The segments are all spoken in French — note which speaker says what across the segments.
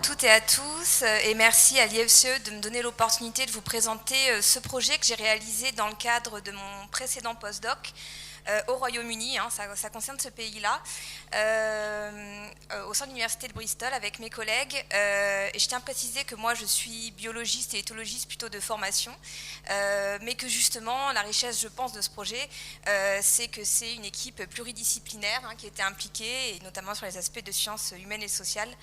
Speaker 1: toutes et à tous et merci à l'IFCE de me donner l'opportunité de vous présenter ce projet que j'ai réalisé dans le cadre de mon précédent postdoc au Royaume-Uni, ça concerne ce pays-là, au sein de l'Université de Bristol avec mes collègues. Et je tiens à préciser que moi je suis biologiste et éthologiste plutôt de formation, mais que justement la richesse, je pense, de ce projet, c'est que c'est une équipe pluridisciplinaire qui était impliquée, et notamment sur les aspects de sciences humaines et sociales,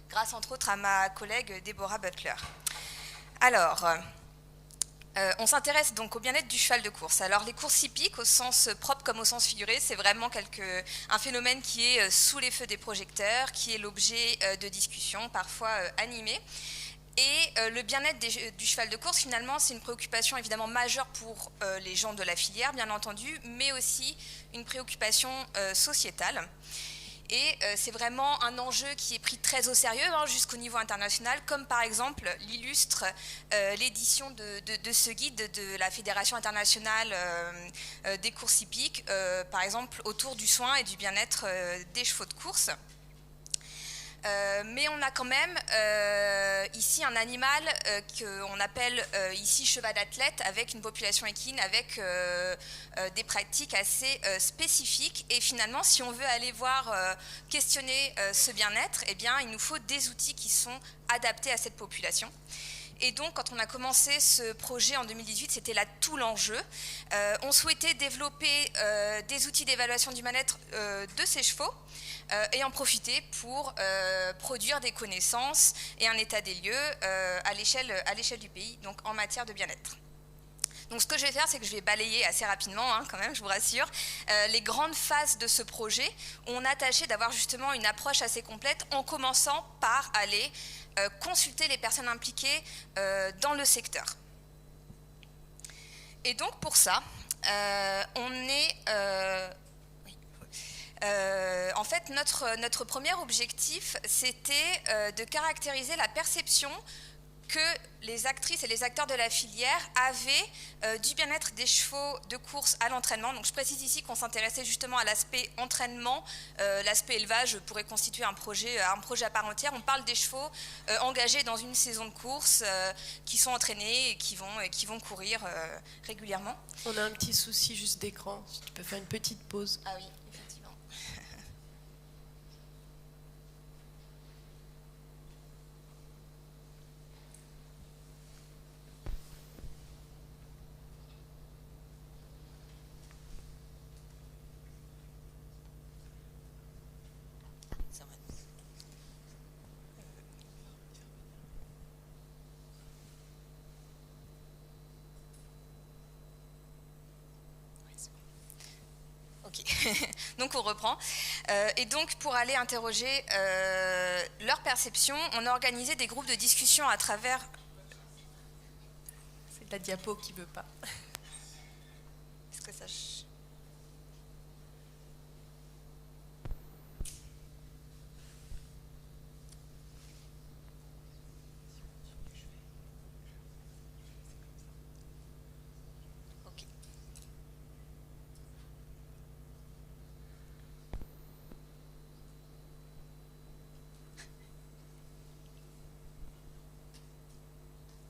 Speaker 1: grâce entre autres à ma collègue Deborah Butler. Alors, on s'intéresse donc au bien-être du cheval de course. Alors les courses hippiques, au sens propre comme au sens figuré, c'est vraiment un phénomène qui est sous les feux des projecteurs, qui est l'objet de discussions, parfois animées. Et le bien-être du cheval de course, finalement, c'est une préoccupation évidemment majeure pour les gens de la filière, bien entendu, mais aussi une préoccupation sociétale. Et c'est vraiment un enjeu qui est pris très au sérieux jusqu'au niveau international, comme par exemple l'illustre l'édition de ce guide de la Fédération internationale des courses hippiques, par exemple autour du soin et du bien-être des chevaux de course. Mais on a quand même ici un animal qu'on appelle ici cheval d'athlète, avec une population équine, avec des pratiques assez spécifiques. Et finalement, si on veut aller voir, questionner ce bien-être, eh bien, il nous faut des outils qui sont adaptés à cette population. Et donc, quand on a commencé ce projet en 2018, c'était là tout l'enjeu. On souhaitait développer des outils d'évaluation du bien-être de ces chevaux et en profiter pour produire des connaissances et un état des lieux à l'échelle du pays, donc en matière de bien-être. Donc ce que je vais faire, c'est que je vais balayer assez rapidement, quand même, je vous rassure, les grandes phases de ce projet. On a tâché d'avoir justement une approche assez complète en commençant par aller consulter les personnes impliquées dans le secteur. Et donc pour ça, en fait, notre premier objectif, c'était de caractériser la perception que les actrices et les acteurs de la filière avaient du bien-être des chevaux de course à l'entraînement. Donc je précise ici qu'on s'intéressait justement à l'aspect entraînement, l'aspect élevage pourrait constituer un projet à part entière. On parle des chevaux engagés dans une saison de course, qui sont entraînés et qui vont courir régulièrement.
Speaker 2: On a un petit souci juste d'écran, si tu peux faire une petite pause.
Speaker 1: Ah oui, effectivement. Ok, donc on reprend. Et donc pour aller interroger leur perception, on a organisé des groupes de discussion à travers...
Speaker 2: C'est la diapo qui ne veut pas.
Speaker 1: Est-ce que ça...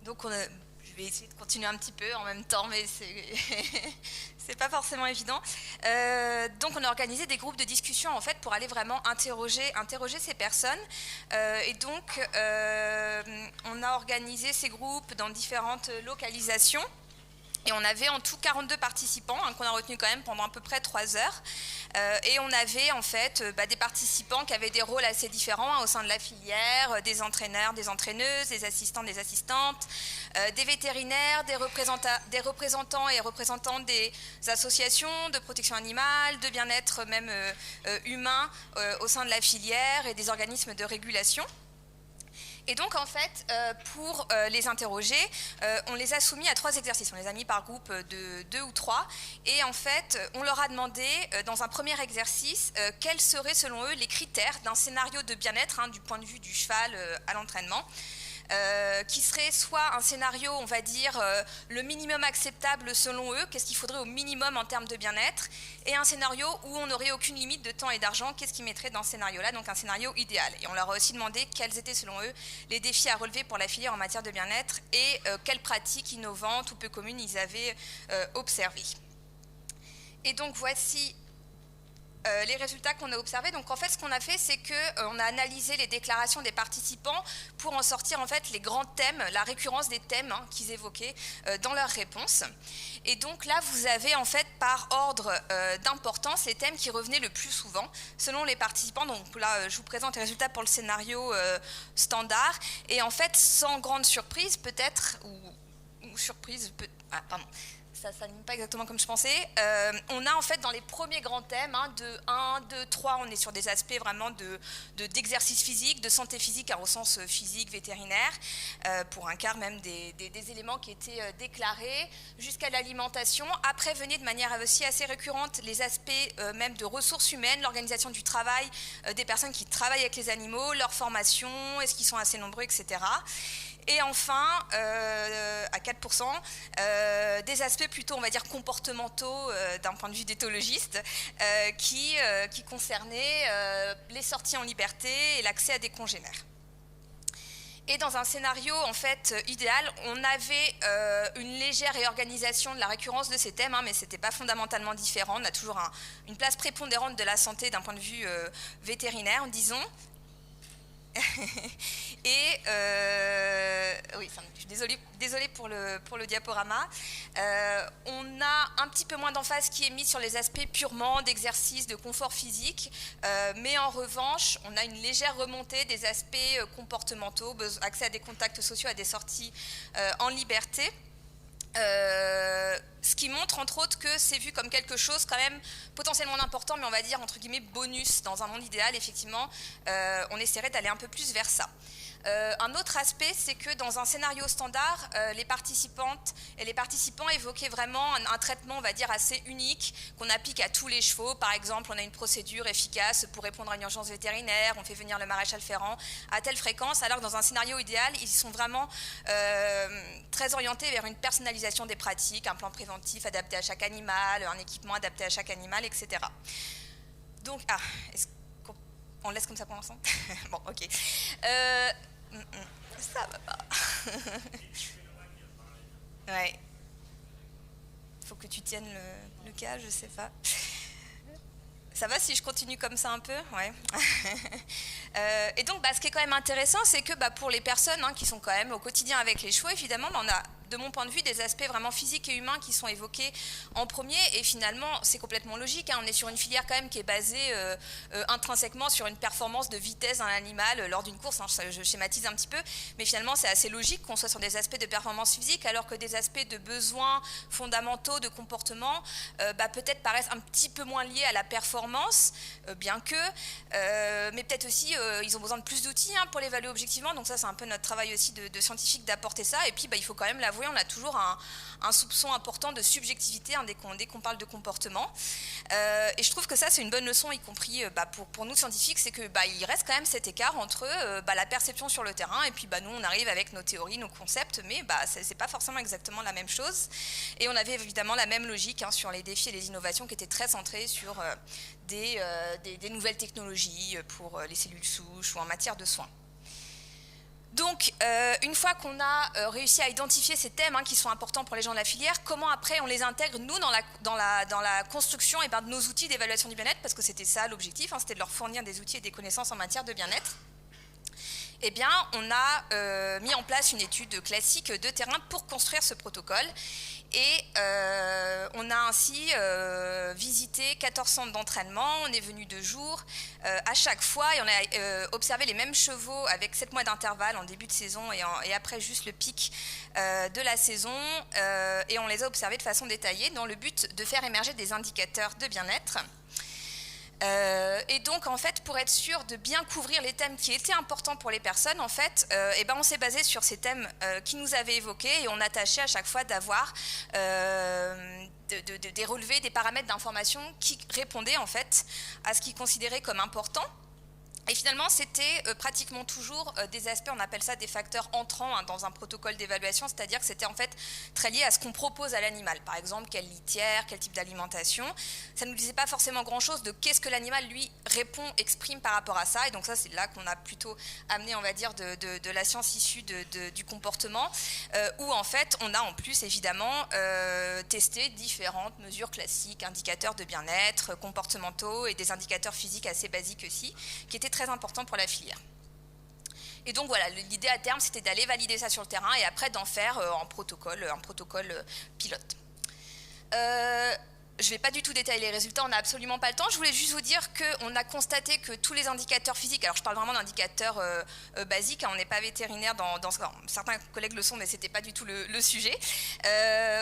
Speaker 1: Donc je vais essayer de continuer un petit peu en même temps, mais c'est pas forcément évident. Donc on a organisé des groupes de discussion en fait pour aller vraiment interroger ces personnes. Et donc on a organisé ces groupes dans différentes localisations. Et on avait en tout 42 participants qu'on a retenus quand même pendant à peu près 3 heures. Et on avait en fait des participants qui avaient des rôles assez différents au sein de la filière, des entraîneurs, des entraîneuses, des assistants, des assistantes, des vétérinaires, des représentants et représentantes des associations de protection animale, de bien-être même humain au sein de la filière et des organismes de régulation. Et donc, en fait, pour les interroger, on les a soumis à 3 exercices. On les a mis par groupe de 2 ou 3. Et en fait, on leur a demandé, dans un premier exercice, quels seraient, selon eux, les critères d'un scénario de bien-être, du point de vue du cheval à l'entraînement. qui serait soit un scénario, on va dire, le minimum acceptable selon eux, qu'est-ce qu'il faudrait au minimum en termes de bien-être, et un scénario où on n'aurait aucune limite de temps et d'argent, qu'est-ce qu'ils mettraient dans ce scénario-là, donc un scénario idéal. Et on leur a aussi demandé quels étaient selon eux les défis à relever pour la filière en matière de bien-être et quelles pratiques innovantes ou peu communes ils avaient observées. Et donc voici les résultats qu'on a observés. Donc en fait ce qu'on a fait, c'est qu'on a analysé les déclarations des participants pour en sortir en fait les grands thèmes, la récurrence des thèmes qu'ils évoquaient dans leurs réponses. Et donc là vous avez en fait par ordre d'importance les thèmes qui revenaient le plus souvent selon les participants. Donc là je vous présente les résultats pour le scénario standard, et en fait sans grande surprise peut-être, ou surprise, pardon, ça s'anime pas exactement comme je pensais. On a en fait dans les premiers grands thèmes, de 1, 2, 3, on est sur des aspects vraiment d'exercice physique, de santé physique au sens physique, vétérinaire, pour un quart même des éléments qui étaient déclarés, jusqu'à l'alimentation. Après venaient de manière aussi assez récurrente les aspects même de ressources humaines, l'organisation du travail des personnes qui travaillent avec les animaux, leur formation, est-ce qu'ils sont assez nombreux, etc. Et enfin, à 4%, des aspects plutôt, on va dire, comportementaux d'un point de vue d'éthologiste, qui concernaient les sorties en liberté et l'accès à des congénères. Et dans un scénario en fait idéal, on avait une légère réorganisation de la récurrence de ces thèmes, mais ce n'était pas fondamentalement différent. On a toujours une place prépondérante de la santé d'un point de vue vétérinaire, disons. Et oui, je suis désolée pour le diaporama. On a un petit peu moins d'emphase qui est mise sur les aspects purement d'exercice, de confort physique, mais en revanche, on a une légère remontée des aspects comportementaux, accès à des contacts sociaux, à des sorties en liberté. Ce qui montre entre autres que c'est vu comme quelque chose quand même potentiellement important, mais on va dire entre guillemets bonus. Dans un monde idéal, effectivement, on essaierait d'aller un peu plus vers ça. Un autre aspect, c'est que dans un scénario standard, les participantes et les participants évoquaient vraiment un traitement, on va dire, assez unique, qu'on applique à tous les chevaux. Par exemple, on a une procédure efficace pour répondre à une urgence vétérinaire, on fait venir le maréchal ferrant à telle fréquence, alors que dans un scénario idéal, ils sont vraiment très orientés vers une personnalisation des pratiques, un plan préventif adapté à chaque animal, un équipement adapté à chaque animal, etc. Donc, est-ce qu'on laisse comme ça pour l'instant? Bon, ok. Ça va pas. Ouais. Faut que tu tiennes le cas, je sais pas. Ça va si je continue comme ça un peu? Ouais. Et donc, ce qui est quand même intéressant, c'est que pour les personnes qui sont quand même au quotidien avec les chevaux, évidemment, on a, de mon point de vue, des aspects vraiment physiques et humains qui sont évoqués en premier. Et finalement, c'est complètement logique. On est sur une filière quand même qui est basée intrinsèquement sur une performance de vitesse d'un animal lors d'une course. Je schématise un petit peu. Mais finalement, c'est assez logique qu'on soit sur des aspects de performance physique, alors que des aspects de besoins fondamentaux, de comportement, peut-être paraissent un petit peu moins liés à la performance, bien que, mais peut-être aussi ils ont besoin de plus d'outils pour l'évaluer objectivement. Donc ça, c'est un peu notre travail aussi de scientifique d'apporter ça. Et puis il faut quand même l'avouer, on a toujours un soupçon important de subjectivité dès qu'on parle de comportement. Et je trouve que ça, c'est une bonne leçon, y compris pour nous scientifiques, c'est que il reste quand même cet écart entre la perception sur le terrain et puis nous, on arrive avec nos théories, nos concepts, mais c'est pas forcément exactement la même chose. Et on avait évidemment la même logique sur les défis et les innovations qui étaient très centrées sur des nouvelles technologies pour les cellules souches ou en matière de soins. Donc, une fois qu'on a réussi à identifier ces thèmes qui sont importants pour les gens de la filière, comment après on les intègre, nous, dans la construction de nos outils d'évaluation du bien-être, parce que c'était ça l'objectif, c'était de leur fournir des outils et des connaissances en matière de bien-être. Eh bien, on a mis en place une étude classique de terrain pour construire ce protocole. Et on a ainsi visité 14 centres d'entraînement, on est venu 2 jours à chaque fois et on a observé les mêmes chevaux avec 7 mois d'intervalle en début de saison et après juste le pic de la saison et on les a observés de façon détaillée dans le but de faire émerger des indicateurs de bien-être. Et donc en fait, pour être sûr de bien couvrir les thèmes qui étaient importants pour les personnes, en fait, on s'est basé sur ces thèmes qui nous avaient évoqués et on a tâché à chaque fois d'avoir des relevés, des paramètres d'information qui répondaient en fait à ce qu'ils considéraient comme important. Et finalement, c'était pratiquement toujours des aspects, on appelle ça des facteurs entrants dans un protocole d'évaluation, c'est-à-dire que c'était en fait très lié à ce qu'on propose à l'animal. Par exemple, quelle litière, quel type d'alimentation. Ça ne nous disait pas forcément grand-chose de qu'est-ce que l'animal, lui, répond, exprime par rapport à ça. Et donc ça, c'est là qu'on a plutôt amené, on va dire, de la science issue du comportement, où en fait, on a en plus, évidemment, testé différentes mesures classiques, indicateurs de bien-être, comportementaux et des indicateurs physiques assez basiques aussi, qui étaient très important pour la filière. Et donc voilà, l'idée à terme, c'était d'aller valider ça sur le terrain et après d'en faire un protocole pilote. Je ne vais pas du tout détailler les résultats, on n'a absolument pas le temps. Je voulais juste vous dire qu'on a constaté que tous les indicateurs physiques, alors je parle vraiment d'indicateurs basiques, hein, on n'est pas vétérinaire dans ce cas, certains collègues le sont, mais ce n'était pas du tout le sujet,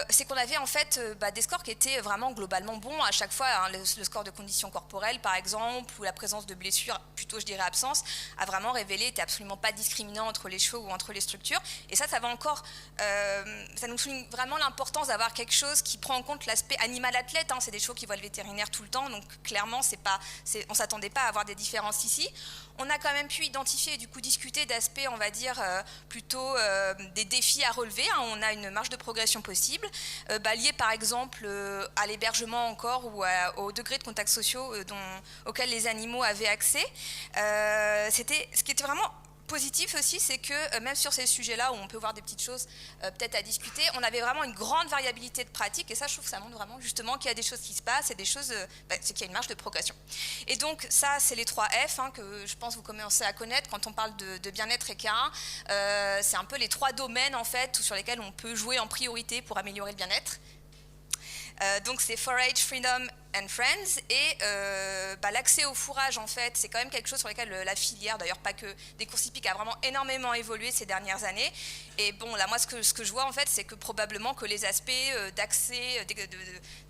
Speaker 1: c'est qu'on avait en fait des scores qui étaient vraiment globalement bons à chaque fois. Hein, le score de conditions corporelles, par exemple, ou la présence de blessures, plutôt je dirais absence, a vraiment révélé, n'était absolument pas discriminant entre les chevaux ou entre les structures. Et ça va encore, ça nous souligne vraiment l'importance d'avoir quelque chose qui prend en compte l'aspect animal-athlète. C'est des chevaux qui voient le vétérinaire tout le temps, donc clairement, on ne s'attendait pas à avoir des différences ici. On a quand même pu identifier et du coup discuter d'aspects, on va dire, plutôt des défis à relever. Hein. On a une marge de progression possible, liée par exemple à l'hébergement encore ou au degré de contacts sociaux auxquels les animaux avaient accès. Ce qui était vraiment positif aussi, c'est que même sur ces sujets-là où on peut voir des petites choses peut-être à discuter, on avait vraiment une grande variabilité de pratiques et ça, je trouve que ça montre vraiment justement qu'il y a des choses qui se passent et des choses, c'est qu'il y a une marge de progression. Et donc ça, c'est les 3 F hein, que je pense que vous commencez à connaître quand on parle de bien-être et K1. C'est un peu les 3 domaines en fait sur lesquels on peut jouer en priorité pour améliorer le bien-être. Donc c'est Forage, Freedom and Friends et l'accès au fourrage en fait c'est quand même quelque chose sur lequel la filière, d'ailleurs pas que des courses hippiques, a vraiment énormément évolué ces dernières années. Et bon là moi ce que je vois en fait c'est que probablement que les aspects d'accès,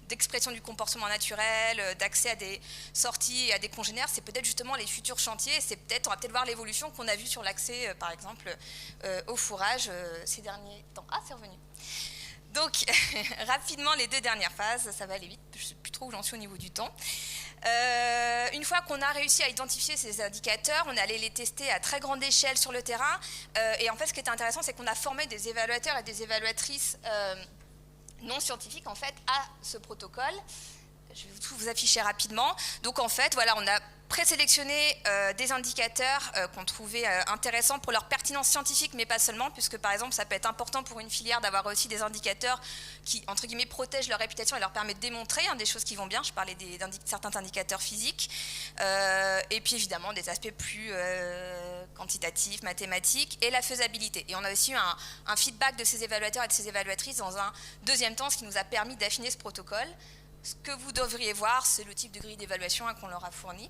Speaker 1: d'expression du comportement naturel, d'accès à des sorties et à des congénères, c'est peut-être justement les futurs chantiers. On va peut-être voir l'évolution qu'on a vue sur l'accès par exemple au fourrage ces derniers temps. Ah, c'est revenu. Donc, rapidement, les 2 dernières phases, ça va aller vite, je ne sais plus trop où j'en suis au niveau du temps. Une fois qu'on a réussi à identifier ces indicateurs, on est allé les tester à très grande échelle sur le terrain. Et en fait, ce qui était intéressant, c'est qu'on a formé des évaluateurs et des évaluatrices non scientifiques en fait, à ce protocole. Je vais tout vous afficher rapidement. Donc, en fait, voilà, on a présélectionner des indicateurs qu'on trouvait intéressants pour leur pertinence scientifique, mais pas seulement, puisque par exemple ça peut être important pour une filière d'avoir aussi des indicateurs qui, entre guillemets, protègent leur réputation et leur permettent de démontrer des choses qui vont bien. Je parlais de certains indicateurs physiques, et puis évidemment des aspects plus quantitatifs, mathématiques, et la faisabilité. Et on a aussi eu un feedback de ces évaluateurs et de ces évaluatrices dans un deuxième temps, ce qui nous a permis d'affiner ce protocole. Ce que vous devriez voir, c'est le type de grille d'évaluation qu'on leur a fourni.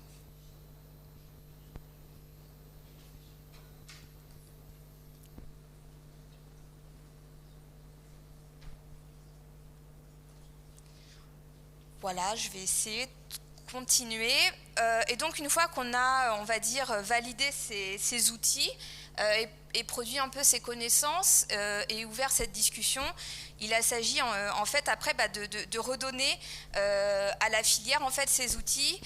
Speaker 1: Voilà, je vais essayer de continuer. Et donc, une fois qu'on a, on va dire, validé ces outils et produit un peu ces connaissances et ouvert cette discussion, il s'agit en fait après de redonner à la filière en fait ces outils,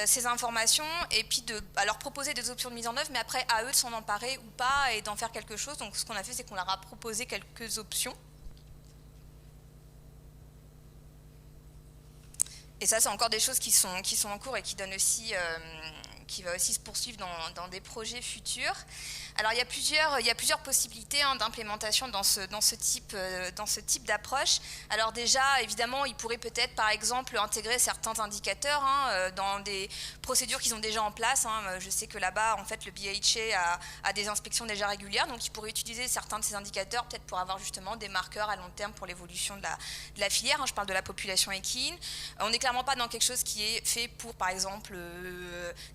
Speaker 1: ces informations, et puis de leur proposer des options de mise en œuvre, mais après à eux de s'en emparer ou pas et d'en faire quelque chose. Donc, ce qu'on a fait, c'est qu'on leur a proposé quelques options. Et ça, c'est encore des choses qui sont en cours et qui donnent aussi, qui va aussi se poursuivre dans des projets futurs. Alors, il y a plusieurs possibilités d'implémentation dans ce type d'approche. Alors déjà, évidemment, ils pourraient peut-être, par exemple, intégrer certains indicateurs dans des procédures qu'ils ont déjà en place. Je sais que là-bas, en fait, le BHA a des inspections déjà régulières, donc ils pourraient utiliser certains de ces indicateurs, peut-être pour avoir justement des marqueurs à long terme pour l'évolution de la filière. Je parle de la population équine. On n'est clairement pas dans quelque chose qui est fait pour, par exemple,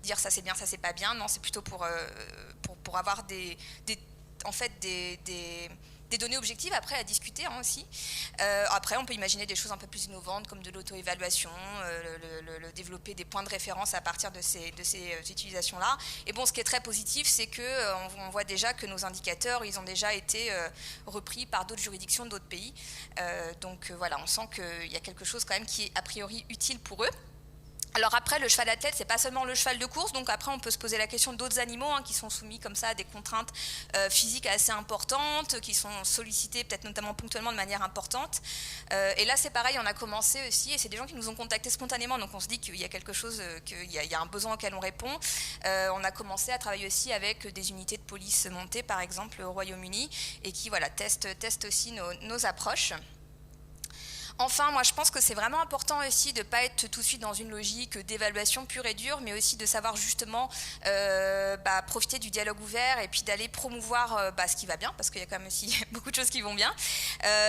Speaker 1: dire ça c'est bien, ça c'est pas bien. Non, c'est plutôt pour avoir en fait des données objectives après à discuter aussi. Après, on peut imaginer des choses un peu plus innovantes comme de l'auto-évaluation, le développer des points de référence à partir de ces utilisations-là. Et bon, ce qui est très positif, c'est qu'on voit déjà que nos indicateurs, ils ont déjà été repris par d'autres juridictions d'autres pays. Donc voilà, on sent qu'il y a quelque chose quand même qui est a priori utile pour eux. Alors après, le cheval athlète, c'est pas seulement le cheval de course, donc après on peut se poser la question d'autres animaux qui sont soumis comme ça à des contraintes physiques assez importantes, qui sont sollicités peut-être notamment ponctuellement de manière importante. Et là c'est pareil, on a commencé aussi, et c'est des gens qui nous ont contactés spontanément, donc on se dit qu'il y a quelque chose, qu'il y a un besoin auquel on répond. On a commencé à travailler aussi avec des unités de police montées, par exemple au Royaume-Uni, et qui voilà, testent aussi nos approches. Enfin, moi je pense que c'est vraiment important aussi de ne pas être tout de suite dans une logique d'évaluation pure et dure, mais aussi de savoir justement profiter du dialogue ouvert et puis d'aller promouvoir ce qui va bien, parce qu'il y a quand même aussi beaucoup de choses qui vont bien.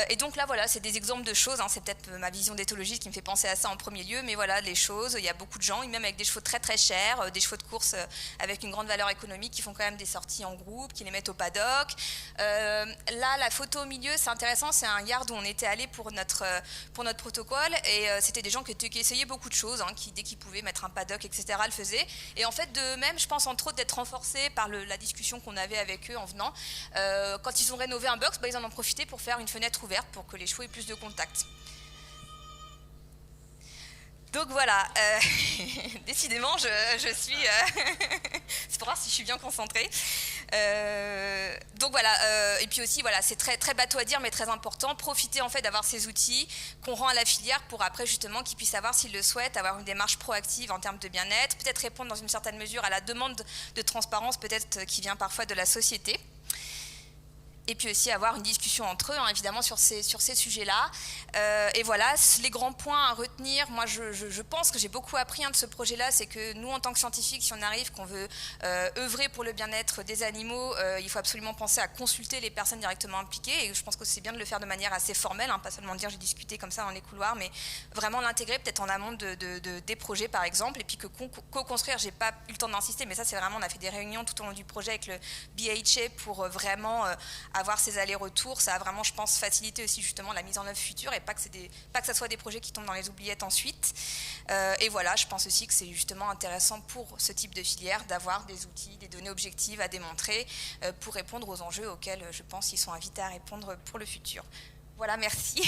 Speaker 1: Et donc là voilà, c'est des exemples de choses, c'est peut-être ma vision d'éthologiste qui me fait penser à ça en premier lieu, mais voilà, les choses, il y a beaucoup de gens, même avec des chevaux très très chers, des chevaux de course avec une grande valeur économique, qui font quand même des sorties en groupe, qui les mettent au paddock. Là, la photo au milieu, c'est intéressant, c'est un yard où on était allé pour notre protocole, et c'était des gens qui essayaient beaucoup de choses, qui dès qu'ils pouvaient mettre un paddock, etc., le faisaient. Et en fait, de même, je pense entre autres d'être renforcés par la discussion qu'on avait avec eux en venant. Quand ils ont rénové un box, ils en ont profité pour faire une fenêtre ouverte pour que les chevaux aient plus de contact. Donc voilà, décidément, je suis... c'est pour voir si je suis bien concentrée. Donc voilà, et puis aussi, voilà, c'est très, très bateau à dire, mais très important. Profiter en fait d'avoir ces outils qu'on rend à la filière pour après justement qu'ils puissent savoir s'ils le souhaitent, avoir une démarche proactive en termes de bien-être, peut-être répondre dans une certaine mesure à la demande de transparence peut-être qui vient parfois de la société. Et puis aussi avoir une discussion entre eux, évidemment, sur ces sujets-là. Et voilà, les grands points à retenir. Moi, je pense que j'ai beaucoup appris de ce projet-là, c'est que nous, en tant que scientifiques, si on arrive, qu'on veut œuvrer pour le bien-être des animaux, il faut absolument penser à consulter les personnes directement impliquées. Et je pense que c'est bien de le faire de manière assez formelle, pas seulement dire j'ai discuté comme ça dans les couloirs, mais vraiment l'intégrer peut-être en amont des projets, par exemple. Et puis que co-construire, j'ai pas eu le temps d'insister, mais ça, c'est vraiment, on a fait des réunions tout au long du projet avec le BHA pour vraiment... avoir ces allers-retours, ça a vraiment, je pense, facilité aussi justement la mise en œuvre future, et pas que ça soit des projets qui tombent dans les oubliettes ensuite. Et voilà, je pense aussi que c'est justement intéressant pour ce type de filière d'avoir des outils, des données objectives à démontrer pour répondre aux enjeux auxquels je pense qu'ils sont invités à répondre pour le futur. Voilà, merci.